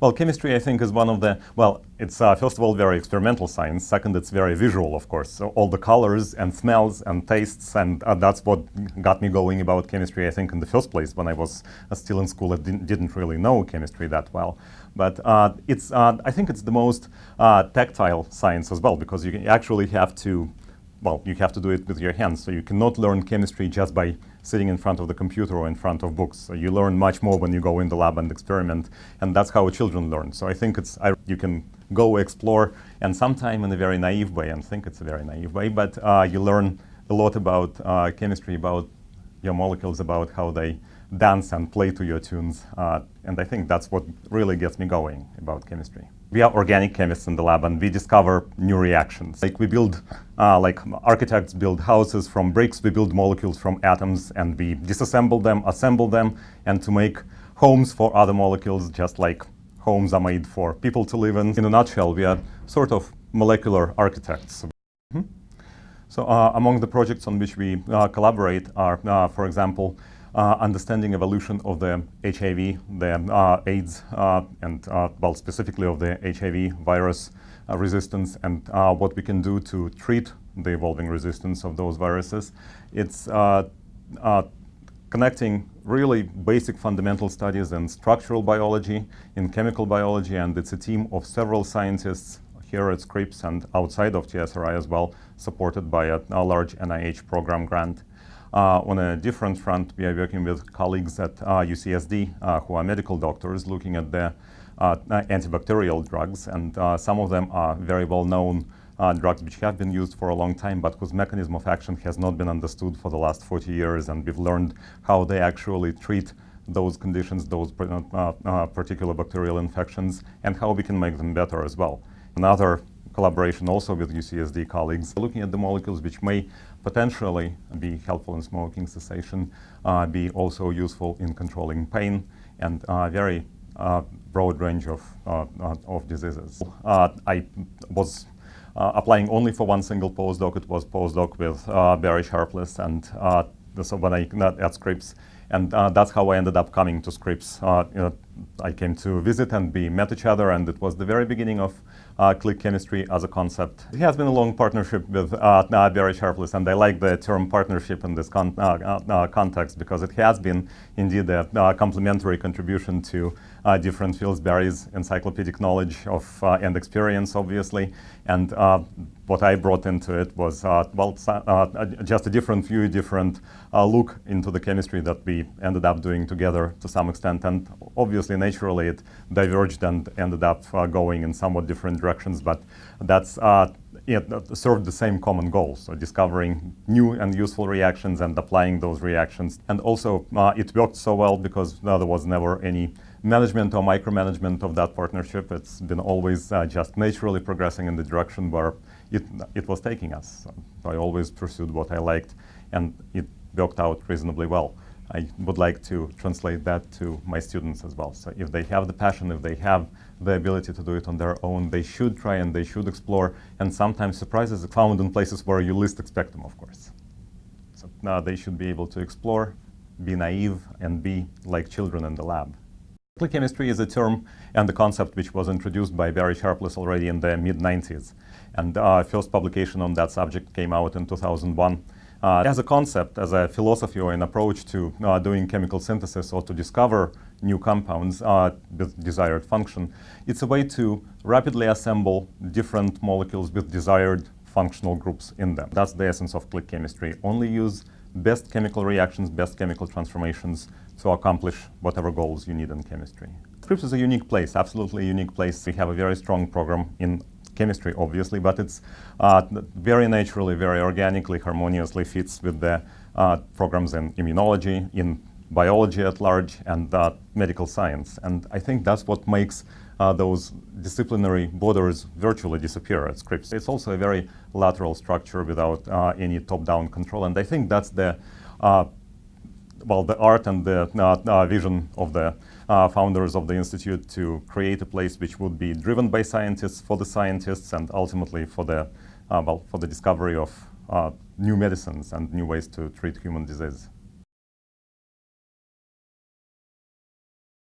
Well, chemistry, I think, is one of the, well, it's first of all very experimental science. Second, it's very visual, of course. So all the colors and smells and tastes, and that's what got me going about chemistry, I think, in the first place. When I was still in school, I didn't really know chemistry that well. But I think it's the most tactile science as well, because you actually have to, well, you have to do it with your hands. So you cannot learn chemistry just by sitting in front of the computer or in front of books. So you learn much more when you go in the lab and experiment, and that's how children learn. So I think you can go explore, and sometime in a very naive way, and I think it's a very naive way, but you learn a lot about chemistry, about your molecules, about how they dance and play to your tunes, and I think that's what really gets me going about chemistry. We are organic chemists in the lab, and we discover new reactions. Like we build, like architects build houses from bricks, we build molecules from atoms, and we disassemble them, assemble them, and to make homes for other molecules, just like homes are made for people to live in. In a nutshell, we are sort of molecular architects. So among the projects on which we collaborate are, for example, understanding evolution of the HIV, the AIDS, and well, specifically of the HIV virus resistance, and what we can do to treat the evolving resistance of those viruses. It's connecting really basic fundamental studies in structural biology, in chemical biology, and it's a team of several scientists here at Scripps and outside of TSRI as well, supported by a large NIH program grant. On a different front, we are working with colleagues at UCSD who are medical doctors looking at the antibacterial drugs, and some of them are very well-known drugs which have been used for a long time, but whose mechanism of action has not been understood for the last 40 years, and we've learned how they actually treat those conditions, those particular bacterial infections, and how we can make them better as well. Another collaboration also with UCSD colleagues, looking at the molecules which may potentially be helpful in smoking cessation, be also useful in controlling pain, and a very broad range of diseases. I was applying only for one single postdoc. It was postdoc with Barry Sharpless, and so when at Scripps, and that's how I ended up coming to Scripps. I came to visit, and we met each other, and it was the very beginning of click chemistry as a concept. It has been a long partnership with Barry Sharpless, and I like the term partnership in this context because it has been indeed a complementary contribution to different fields. Barry's encyclopedic knowledge of and experience, obviously, and what I brought into it was well, just a different view, different look into the chemistry that we ended up doing together to some extent, and obviously naturally it diverged and ended up going in somewhat different directions, but that's it served the same common goal, so discovering new and useful reactions and applying those reactions. And also it worked so well because there was never any management or micromanagement of that partnership. It's been always just naturally progressing in the direction where it was taking us. So I always pursued what I liked, and it worked out reasonably well. I would like to translate that to my students as well. So if they have the passion, if they have the ability to do it on their own, they should try and they should explore, and sometimes surprises are found in places where you least expect them, of course. So now they should be able to explore, be naive, and be like children in the lab. Click chemistry is a term and the concept which was introduced by Barry Sharpless already in the mid-90s. And first publication on that subject came out in 2001. As a concept, as a philosophy or an approach to doing chemical synthesis or to discover new compounds with desired function, it's a way to rapidly assemble different molecules with desired functional groups in them. That's the essence of click chemistry. Only use best chemical reactions, best chemical transformations to accomplish whatever goals you need in chemistry. Scripps is a unique place, absolutely unique place. We have a very strong program in chemistry, obviously, but it's very naturally, very organically, harmoniously fits with the programs in immunology, in biology at large, and medical science. And I think that's what makes those disciplinary borders virtually disappear at Scripps. It's also a very lateral structure without any top-down control, and I think that's the well, the art and the vision of the founders of the Institute to create a place which would be driven by scientists, for the scientists, and ultimately for the, well, for the discovery of new medicines and new ways to treat human disease.